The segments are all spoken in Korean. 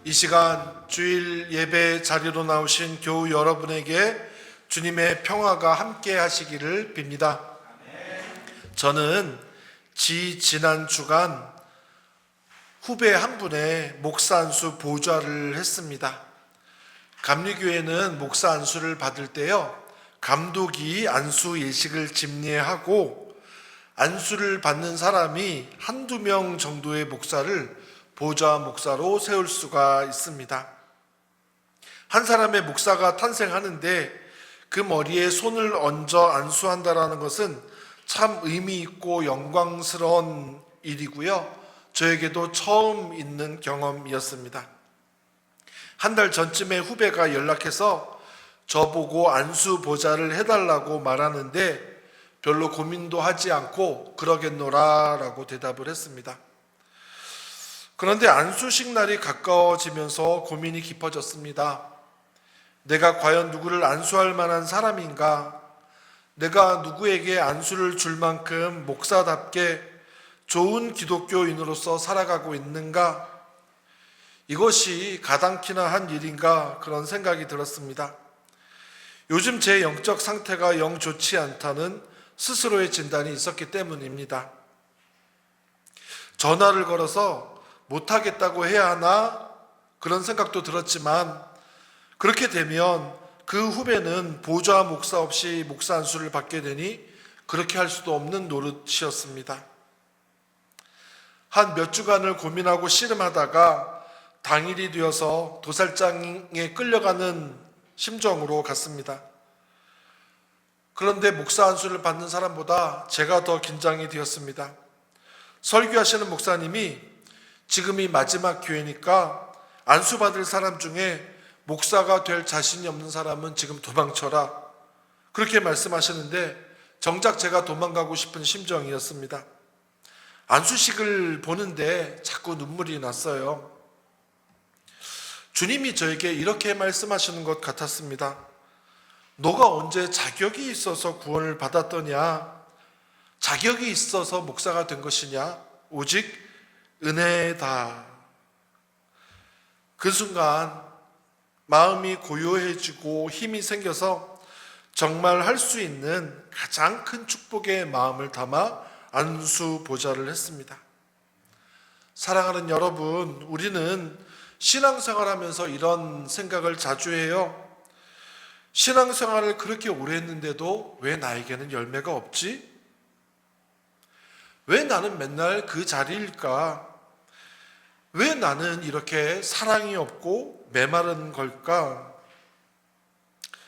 이 시간 주일 예배 자리로 나오신 교우 여러분에게 주님의 평화가 함께 하시기를 빕니다. 저는 지난 주간 후배 한 분의 목사 안수 보좌를 했습니다. 감리교회는 목사 안수를 받을 때요, 감독이 안수 예식을 집례하고 안수를 받는 사람이 한두 명 정도의 목사를 보좌 목사로 세울 수가 있습니다. 한 사람의 목사가 탄생하는데 그 머리에 손을 얹어 안수한다라는 것은 참 의미 있고 영광스러운 일이고요, 저에게도 처음 있는 경험이었습니다. 한 달 전쯤에 후배가 연락해서 저보고 안수 보좌를 해달라고 말하는데 별로 고민도 하지 않고 그러겠노라 라고 대답을 했습니다. 그런데 안수식 날이 가까워지면서 고민이 깊어졌습니다. 내가 과연 누구를 안수할 만한 사람인가? 내가 누구에게 안수를 줄 만큼 목사답게 좋은 기독교인으로서 살아가고 있는가? 이것이 가당키나 한 일인가? 그런 생각이 들었습니다. 요즘 제 영적 상태가 영 좋지 않다는 스스로의 진단이 있었기 때문입니다. 전화를 걸어서 못하겠다고 해야 하나? 그런 생각도 들었지만 그렇게 되면 그 후배는 보좌 목사 없이 목사 안수를 받게 되니 그렇게 할 수도 없는 노릇이었습니다. 한 몇 주간을 고민하고 씨름하다가 당일이 되어서 도살장에 끌려가는 심정으로 갔습니다. 그런데 목사 안수를 받는 사람보다 제가 더 긴장이 되었습니다. 설교하시는 목사님이 지금이 마지막 기회니까 안수 받을 사람 중에 목사가 될 자신이 없는 사람은 지금 도망쳐라, 그렇게 말씀하시는데 정작 제가 도망가고 싶은 심정이었습니다. 안수식을 보는데 자꾸 눈물이 났어요. 주님이 저에게 이렇게 말씀하시는 것 같았습니다. 너가 언제 자격이 있어서 구원을 받았더냐? 자격이 있어서 목사가 된 것이냐? 오직 은혜다. 그 순간 마음이 고요해지고 힘이 생겨서 정말 할 수 있는 가장 큰 축복의 마음을 담아 안수 보좌를 했습니다. 사랑하는 여러분, 우리는 신앙생활하면서 이런 생각을 자주 해요. 신앙생활을 그렇게 오래 했는데도 왜 나에게는 열매가 없지? 왜 나는 맨날 그 자리일까? 왜 나는 이렇게 사랑이 없고 메마른 걸까?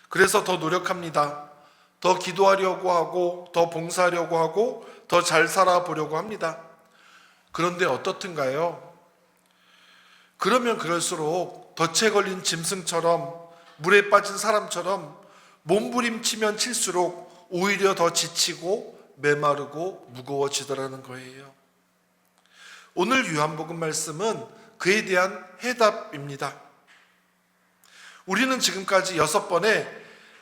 그래서 더 노력합니다. 더 기도하려고 하고, 더 봉사하려고 하고, 더 잘 살아보려고 합니다. 그런데 어떻든가요? 그러면 그럴수록 덫에 걸린 짐승처럼, 물에 빠진 사람처럼 몸부림치면 칠수록 오히려 더 지치고 메마르고 무거워지더라는 거예요. 오늘 요한복음 말씀은 그에 대한 해답입니다. 우리는 지금까지 6번의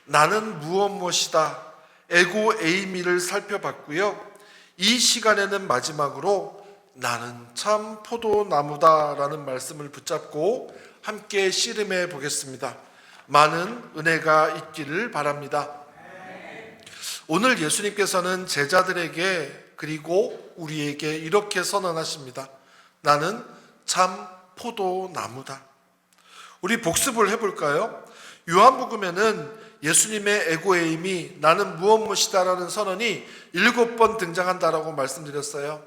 나는 무엇이다, 에고 에이미를 살펴봤고요. 이 시간에는 마지막으로 나는 참 포도나무다 라는 말씀을 붙잡고 함께 씨름해 보겠습니다. 많은 은혜가 있기를 바랍니다. 오늘 예수님께서는 제자들에게 그리고 우리에게 이렇게 선언하십니다. 나는 참 포도나무다. 우리 복습을 해볼까요? 요한복음에는 예수님의 에고에임이 나는 무엇이다라는 선언이 7번 등장한다라고 말씀드렸어요.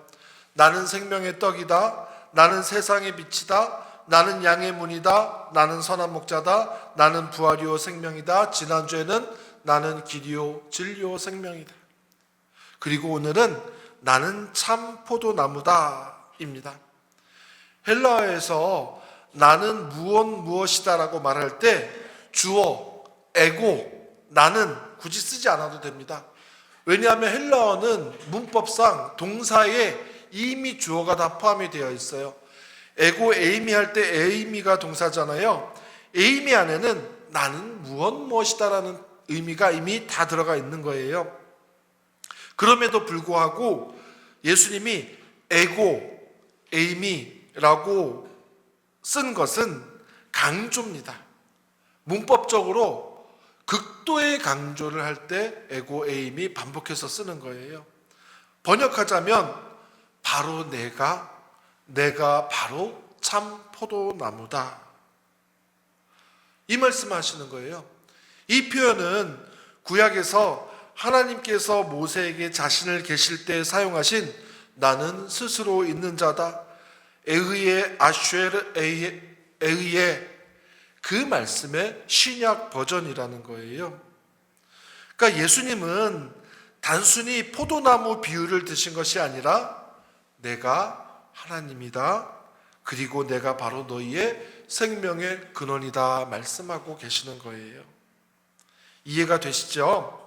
나는 생명의 떡이다, 나는 세상의 빛이다, 나는 양의 문이다, 나는 선한 목자다, 나는 부활이요 생명이다, 지난주에는 나는 길이요 진리요 생명이다. 그리고 오늘은 나는 참 포도나무다 입니다. 헬라어에서 나는 무엇이다 라고 말할 때 주어 에고 나는 굳이 쓰지 않아도 됩니다. 왜냐하면 헬라어는 문법상 동사에 이미 주어가 다 포함이 되어 있어요. 에고 에이미 할 때 에이미가 동사잖아요. 에이미 안에는 나는 무엇이다라는 의미가 이미 다 들어가 있는 거예요. 그럼에도 불구하고 예수님이 에고 에이미라고 쓴 것은 강조입니다. 문법적으로 극도의 강조를 할 때 에고 에임이 반복해서 쓰는 거예요. 번역하자면 바로 내가 바로 참 포도나무다. 이 말씀하시는 거예요. 이 표현은 구약에서 하나님께서 모세에게 자신을 계실 때 사용하신 나는 스스로 있는 자다, 에의의 에의의 그 말씀의 신약 버전이라는 거예요. 그러니까 예수님은 단순히 포도나무 비유를 드신 것이 아니라 내가 하나님이다, 그리고 내가 바로 너희의 생명의 근원이다 말씀하고 계시는 거예요. 이해가 되시죠?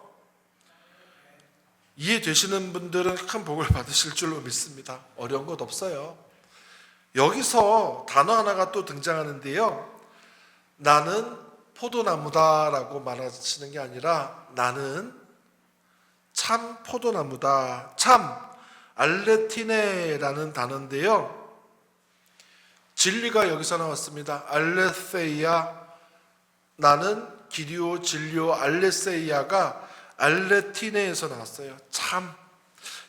이해되시는 분들은 큰 복을 받으실 줄로 믿습니다. 어려운 것 없어요. 여기서 단어 하나가 또 등장하는데요. 나는 포도나무다라고 말하시는 게 아니라 나는 참 포도나무다. 참, 알레티네라는 단어인데요. 진리가 여기서 나왔습니다. 알레세이아, 나는 기리오, 진리오, 알레세이아가 알레티네에서 나왔어요. 참.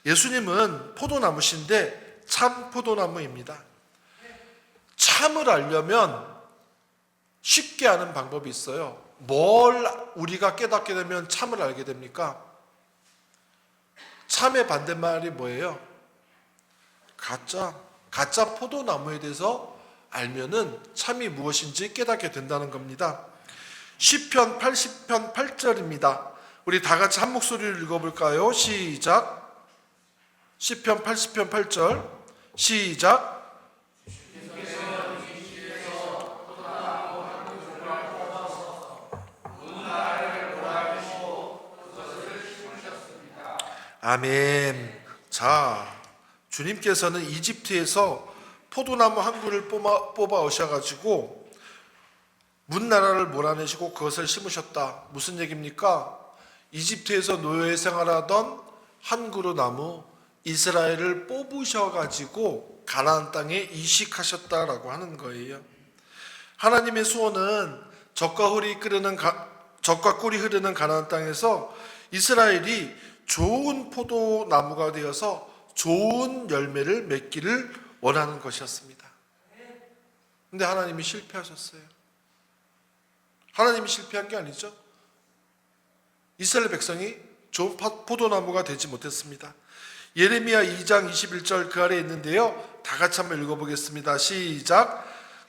예수님은 포도나무신데 참 포도나무입니다. 참을 알려면 쉽게 아는 방법이 있어요. 뭘 우리가 깨닫게 되면 참을 알게 됩니까? 참의 반대말이 뭐예요? 가짜 포도나무에 대해서 알면은 참이 무엇인지 깨닫게 된다는 겁니다. 시편 80편 8절입니다. 우리 다 같이 한 목소리를 읽어볼까요? 시작. 시편 80편 8절 시작. 아멘. 자, 주님께서는 이집트에서 포도나무 한 그루를 뽑아 오셔가지고 문나라를 몰아내시고 그것을 심으셨다. 무슨 얘기입니까? 이집트에서 노예 생활하던 한 그루 나무 이스라엘을 뽑으셔가지고 가나안 땅에 이식하셨다라고 하는 거예요. 하나님의 소원은 젖과 꿀이 흐르는 가나안 땅에서 이스라엘이 좋은 포도나무가 되어서 좋은 열매를 맺기를 원하는 것이었습니다. 근데 하나님이 실패하셨어요. 하나님이 실패한 게 아니죠. 이스라엘 백성이 좋은 포도나무가 되지 못했습니다. 예레미야 2장 21절 그 아래에 있는데요. 다 같이 한번 읽어보겠습니다. 시작.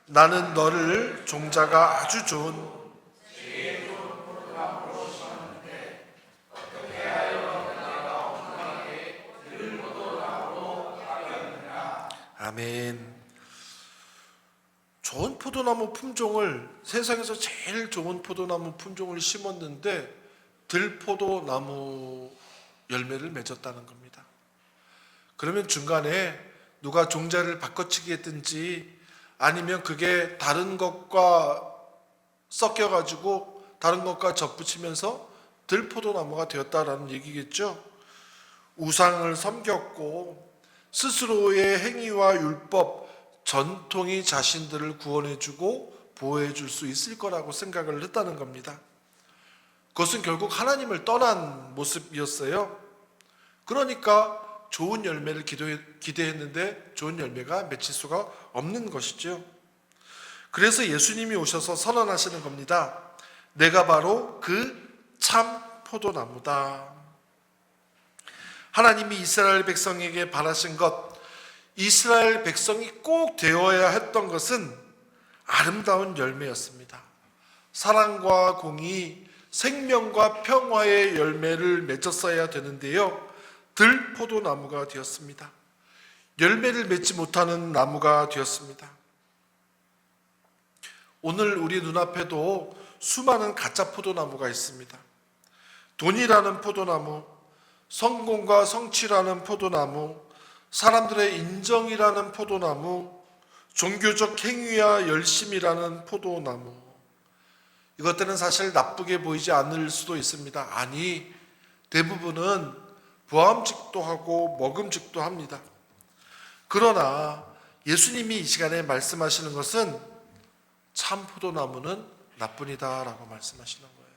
나는 너를 종자가 아주 좋은 아멘. 좋은 포도나무 품종을, 세상에서 제일 좋은 포도나무 품종을 심었는데 들포도나무 열매를 맺었다는 겁니다. 그러면 중간에 누가 종자를 바꿔치기 했든지 아니면 그게 다른 것과 섞여가지고 다른 것과 접붙이면서 들포도나무가 되었다라는 얘기겠죠. 우상을 섬겼고 스스로의 행위와 율법, 전통이 자신들을 구원해주고 보호해줄 수 있을 거라고 생각을 했다는 겁니다. 그것은 결국 하나님을 떠난 모습이었어요. 그러니까 좋은 열매를 기대했는데 좋은 열매가 맺힐 수가 없는 것이죠. 그래서 예수님이 오셔서 선언하시는 겁니다. 내가 바로 그 참 포도나무다. 하나님이 이스라엘 백성에게 바라신 것, 이스라엘 백성이 꼭 되어야 했던 것은 아름다운 열매였습니다. 사랑과 공의, 생명과 평화의 열매를 맺었어야 되는데요. 들포도나무가 되었습니다. 열매를 맺지 못하는 나무가 되었습니다. 오늘 우리 눈앞에도 수많은 가짜 포도나무가 있습니다. 돈이라는 포도나무, 성공과 성취라는 포도나무, 사람들의 인정이라는 포도나무, 종교적 행위와 열심이라는 포도나무. 이것들은 사실 나쁘게 보이지 않을 수도 있습니다. 아니, 대부분은 부함직도 하고 먹음직도 합니다. 그러나 예수님이 이 시간에 말씀하시는 것은 참 포도나무는 나뿐이다 라고 말씀하시는 거예요.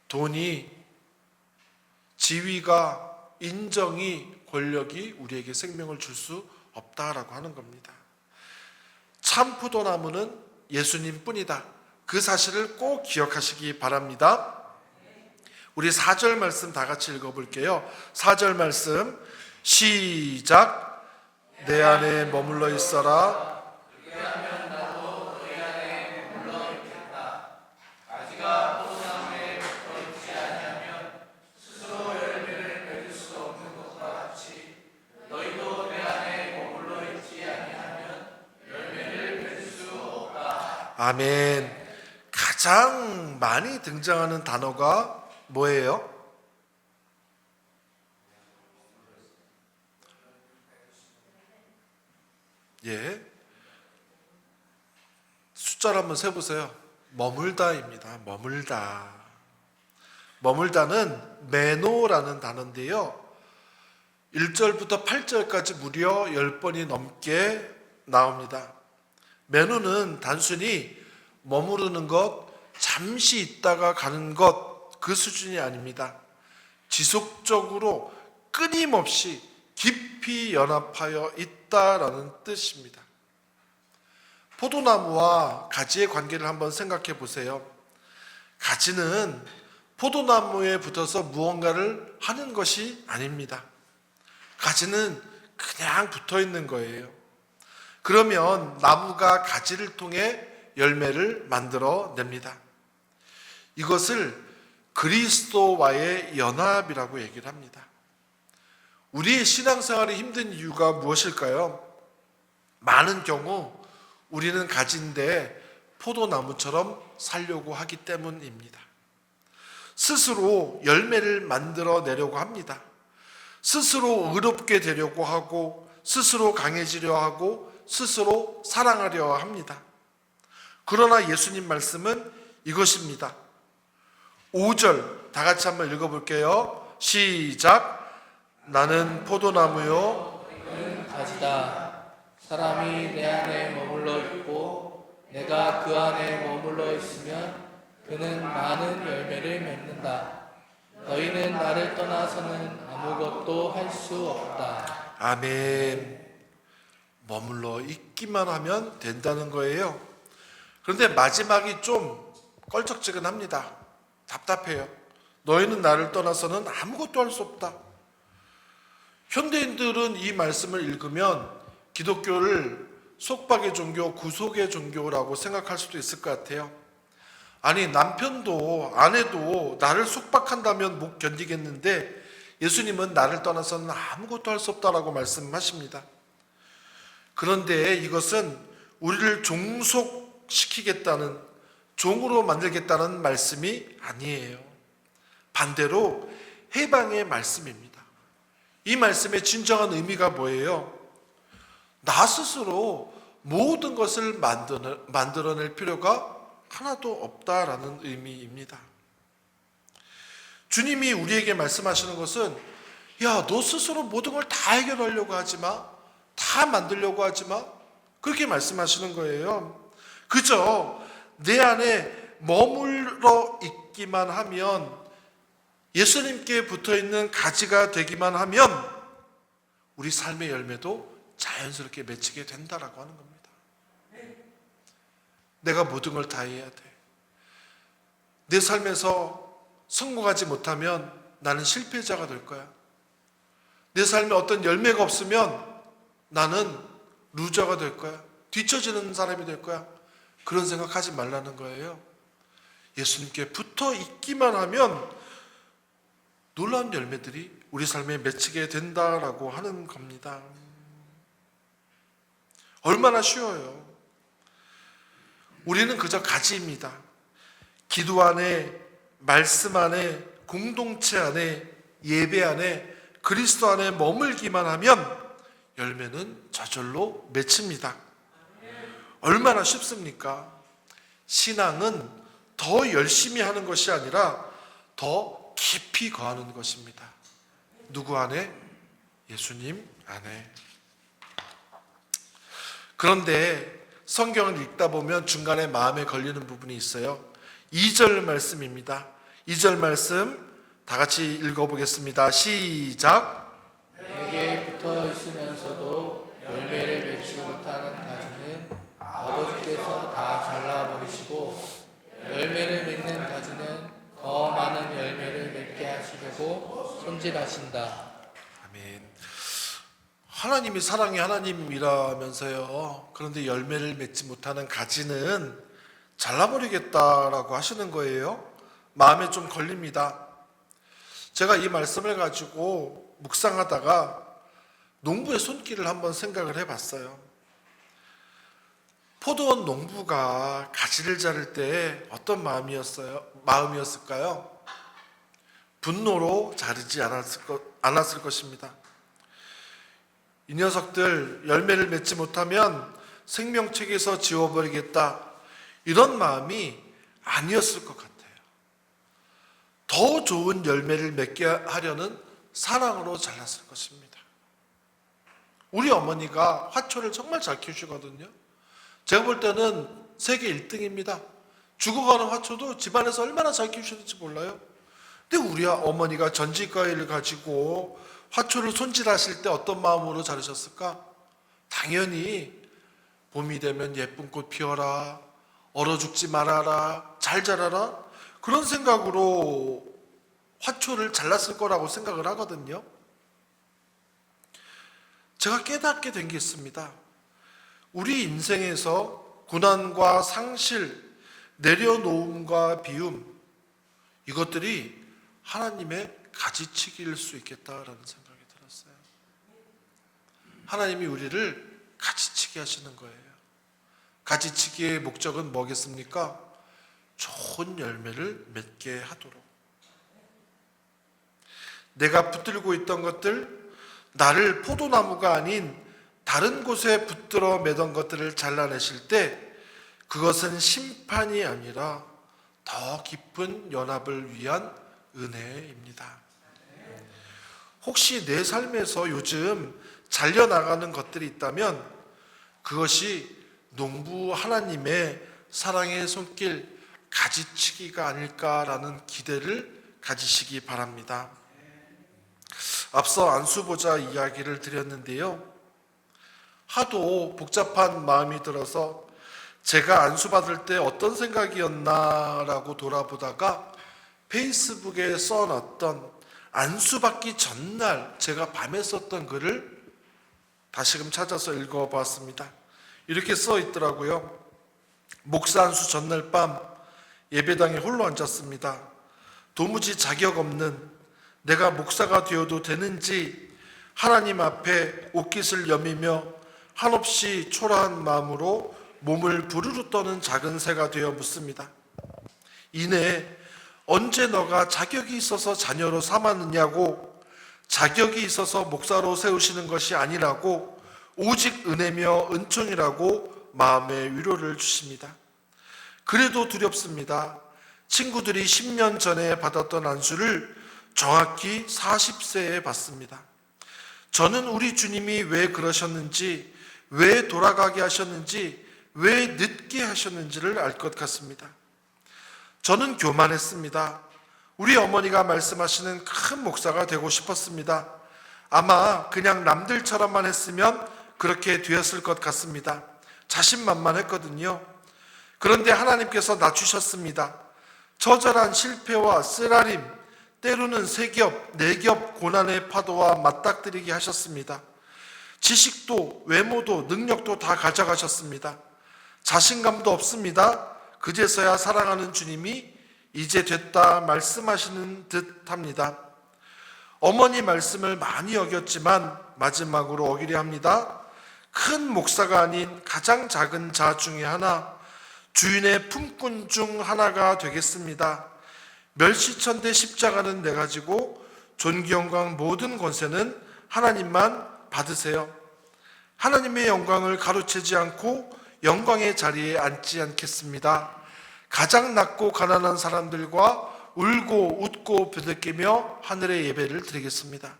돈이, 지위가, 인정이, 권력이 우리에게 생명을 줄 수 없다라고 하는 겁니다. 참 포도나무는 예수님 뿐이다. 그 사실을 꼭 기억하시기 바랍니다. 우리 4절 말씀 다 같이 읽어볼게요. 4절 말씀 시작. 내 안에 머물러 있어라. 아멘. 가장 많이 등장하는 단어가 뭐예요? 예. 숫자를 한번 세보세요. 머물다입니다. 머물다. 머물다는 메노라는 단어인데요. 1절부터 8절까지 무려 10번이 넘게 나옵니다. 메노는 단순히 머무르는 것, 잠시 있다가 가는 것, 그 수준이 아닙니다. 지속적으로 끊임없이 깊이 연합하여 있다라는 뜻입니다. 포도나무와 가지의 관계를 한번 생각해 보세요. 가지는 포도나무에 붙어서 무언가를 하는 것이 아닙니다. 가지는 그냥 붙어 있는 거예요. 그러면 나무가 가지를 통해 열매를 만들어 냅니다. 이것을 그리스도와의 연합이라고 얘기를 합니다. 우리의 신앙생활이 힘든 이유가 무엇일까요? 많은 경우 우리는 가지인데 포도나무처럼 살려고 하기 때문입니다. 스스로 열매를 만들어 내려고 합니다. 스스로 의롭게 되려고 하고, 스스로 강해지려 하고, 스스로 사랑하려 합니다. 그러나 예수님 말씀은 이것입니다. 5절 다 같이 한번 읽어볼게요. 시작. 나는 포도나무요 그는 가지다. 사람이 내 안에 머물러 있고 내가 그 안에 머물러 있으면 그는 많은 열매를 맺는다. 너희는 나를 떠나서는 아무것도 할 수 없다. 아멘. 머물러 있기만 하면 된다는 거예요. 그런데 마지막이 좀 껄쩍지근합니다. 답답해요. 너희는 나를 떠나서는 아무것도 할 수 없다. 현대인들은 이 말씀을 읽으면 기독교를 속박의 종교, 구속의 종교라고 생각할 수도 있을 것 같아요. 아니, 남편도 아내도 나를 속박한다면 못 견디겠는데 예수님은 나를 떠나서는 아무것도 할 수 없다라고 말씀하십니다. 그런데 이것은 우리를 종속시키겠다는, 종으로 만들겠다는 말씀이 아니에요. 반대로 해방의 말씀입니다. 이 말씀의 진정한 의미가 뭐예요? 나 스스로 모든 것을 만들어낼 필요가 하나도 없다라는 의미입니다. 주님이 우리에게 말씀하시는 것은, 야, 너 스스로 모든 걸 다 해결하려고 하지 마. 다 만들려고 하지 마. 그렇게 말씀하시는 거예요. 그저 내 안에 머물러 있기만 하면, 예수님께 붙어있는 가지가 되기만 하면 우리 삶의 열매도 자연스럽게 맺히게 된다라고 하는 겁니다. 내가 모든 걸 다 해야 돼. 내 삶에서 성공하지 못하면 나는 실패자가 될 거야. 내 삶에 어떤 열매가 없으면 나는 루저가 될 거야. 뒤처지는 사람이 될 거야. 그런 생각하지 말라는 거예요. 예수님께 붙어 있기만 하면 놀라운 열매들이 우리 삶에 맺히게 된다라고 하는 겁니다. 얼마나 쉬워요. 우리는 그저 가지입니다. 기도 안에, 말씀 안에, 공동체 안에, 예배 안에, 그리스도 안에 머물기만 하면 열매는 저절로 맺힙니다. 얼마나 쉽습니까? 신앙은 더 열심히 하는 것이 아니라 더 깊이 거하는 것입니다. 누구 안에? 예수님 안에. 그런데 성경을 읽다 보면 중간에 마음에 걸리는 부분이 있어요. 2절 말씀입니다. 2절 말씀 다 같이 읽어보겠습니다. 시작. 내게 붙어 있으면서도 열매를 맺지 못하는 가지는 아버지께서 다 잘라버리시고 열매를 맺는 가지는 더 많은 열매를 맺게 하시려고 손질하신다. 아멘. 하나님이 사랑의 하나님이라면서요. 그런데 열매를 맺지 못하는 가지는 잘라버리겠다라고 하시는 거예요. 마음에 좀 걸립니다. 제가 이 말씀을 가지고 묵상하다가 농부의 손길을 한번 생각을 해봤어요. 포도원 농부가 가지를 자를 때 어떤 마음이었을까요? 분노로 자르지 않았을 것입니다. 이 녀석들 열매를 맺지 못하면 생명책에서 지워버리겠다, 이런 마음이 아니었을 것 같아요. 더 좋은 열매를 맺게 하려는 사랑으로 잘랐을 것입니다. 우리 어머니가 화초를 정말 잘 키우시거든요. 제가 볼 때는 세계 1등입니다. 죽어가는 화초도 집안에서 얼마나 잘 키우시는지 몰라요. 근데 우리 어머니가 전지과일을 가지고 화초를 손질하실 때 어떤 마음으로 자르셨을까? 당연히 봄이 되면 예쁜 꽃 피어라, 얼어 죽지 말아라, 잘 자라라, 그런 생각으로 화초를 잘랐을 거라고 생각을 하거든요. 제가 깨닫게 된 게 있습니다. 우리 인생에서 고난과 상실, 내려놓음과 비움, 이것들이 하나님의 가지치기일 수 있겠다라는 생각이 들었어요. 하나님이 우리를 가지치기 하시는 거예요. 가지치기의 목적은 뭐겠습니까? 좋은 열매를 맺게 하도록. 내가 붙들고 있던 것들, 나를 포도나무가 아닌 다른 곳에 붙들어 매던 것들을 잘라내실 때 그것은 심판이 아니라 더 깊은 연합을 위한 은혜입니다. 혹시 내 삶에서 요즘 잘려나가는 것들이 있다면 그것이 농부 하나님의 사랑의 손길 가지치기가 아닐까라는 기대를 가지시기 바랍니다. 앞서 안수보자 이야기를 드렸는데요. 하도 복잡한 마음이 들어서 제가 안수받을 때 어떤 생각이었나라고 돌아보다가 페이스북에 써놨던 안수받기 전날 제가 밤에 썼던 글을 다시금 찾아서 읽어봤습니다. 이렇게 써 있더라고요. 목사 안수 전날 밤 예배당에 홀로 앉았습니다. 도무지 자격 없는, 내가 목사가 되어도 되는지 하나님 앞에 옷깃을 여미며 한없이 초라한 마음으로 몸을 부르르 떠는 작은 새가 되어 묻습니다. 이내 언제 너가 자격이 있어서 자녀로 삼았느냐고, 자격이 있어서 목사로 세우시는 것이 아니라고, 오직 은혜며 은총이라고 마음의 위로를 주십니다. 그래도 두렵습니다. 친구들이 10년 전에 받았던 안수를 정확히 40세에 받습니다. 저는 우리 주님이 왜 그러셨는지, 왜 돌아가게 하셨는지, 왜 늦게 하셨는지를 알 것 같습니다. 저는 교만했습니다. 우리 어머니가 말씀하시는 큰 목사가 되고 싶었습니다. 아마 그냥 남들처럼만 했으면 그렇게 되었을 것 같습니다. 자신만만했거든요. 그런데 하나님께서 낮추셨습니다. 처절한 실패와 쓰라림, 때로는 3겹, 4겹 고난의 파도와 맞닥뜨리게 하셨습니다. 지식도 외모도 능력도 다 가져가셨습니다. 자신감도 없습니다. 그제서야 사랑하는 주님이 이제 됐다 말씀하시는 듯 합니다. 어머니 말씀을 많이 어겼지만 마지막으로 어기려 합니다. 큰 목사가 아닌 가장 작은 자 중에 하나, 주인의 품꾼 중 하나가 되겠습니다. 멸시천대 십자가는 내 가지고 존귀 영광 모든 권세는 하나님만 받으세요. 하나님의 영광을 가로채지 않고 영광의 자리에 앉지 않겠습니다. 가장 낮고 가난한 사람들과 울고 웃고 부대끼며 하늘의 예배를 드리겠습니다.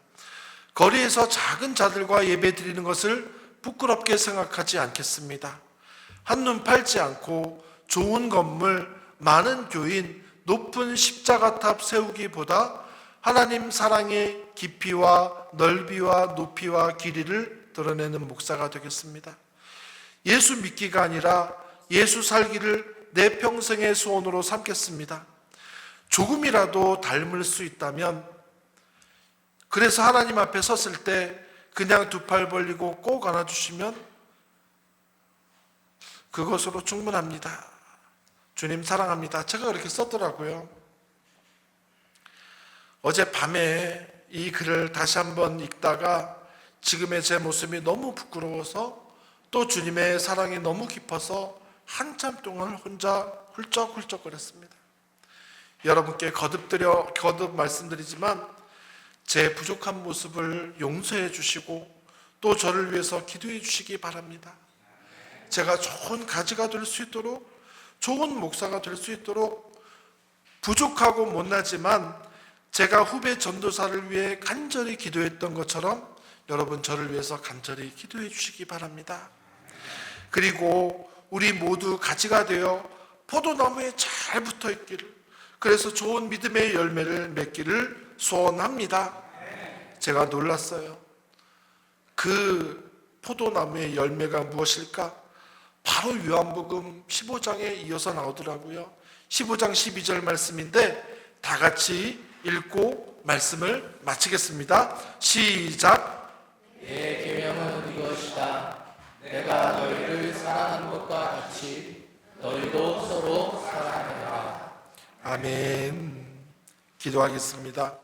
거리에서 작은 자들과 예배 드리는 것을 부끄럽게 생각하지 않겠습니다. 한눈 팔지 않고 좋은 건물, 많은 교인, 높은 십자가탑 세우기보다 하나님 사랑의 깊이와 넓이와 높이와 길이를 드러내는 목사가 되겠습니다. 예수 믿기가 아니라 예수 살기를 내 평생의 소원으로 삼겠습니다. 조금이라도 닮을 수 있다면, 그래서 하나님 앞에 섰을 때 그냥 두 팔 벌리고 꼭 안아주시면 그것으로 충분합니다. 주님 사랑합니다. 제가 그렇게 썼더라고요. 어젯밤에 이 글을 다시 한번 읽다가 지금의 제 모습이 너무 부끄러워서 또 주님의 사랑이 너무 깊어서 한참 동안 혼자 훌쩍훌쩍거렸습니다. 여러분께 거듭 말씀드리지만 제 부족한 모습을 용서해 주시고 또 저를 위해서 기도해 주시기 바랍니다. 제가 좋은 가지가 될 수 있도록, 좋은 목사가 될 수 있도록, 부족하고 못나지만 제가 후배 전도사를 위해 간절히 기도했던 것처럼 여러분 저를 위해서 간절히 기도해 주시기 바랍니다. 그리고 우리 모두 가지가 되어 포도나무에 잘 붙어 있기를, 그래서 좋은 믿음의 열매를 맺기를 소원합니다. 제가 놀랐어요. 그 포도나무의 열매가 무엇일까? 바로 요한복음 15장에 이어서 나오더라고요. 15장 12절 말씀인데 다 같이 읽고 말씀을 마치겠습니다. 시작. 내 계명은 이것이다. 내가 너희를 사랑하는 것과 같이 너희도 서로 사랑해라. 아멘. 기도하겠습니다.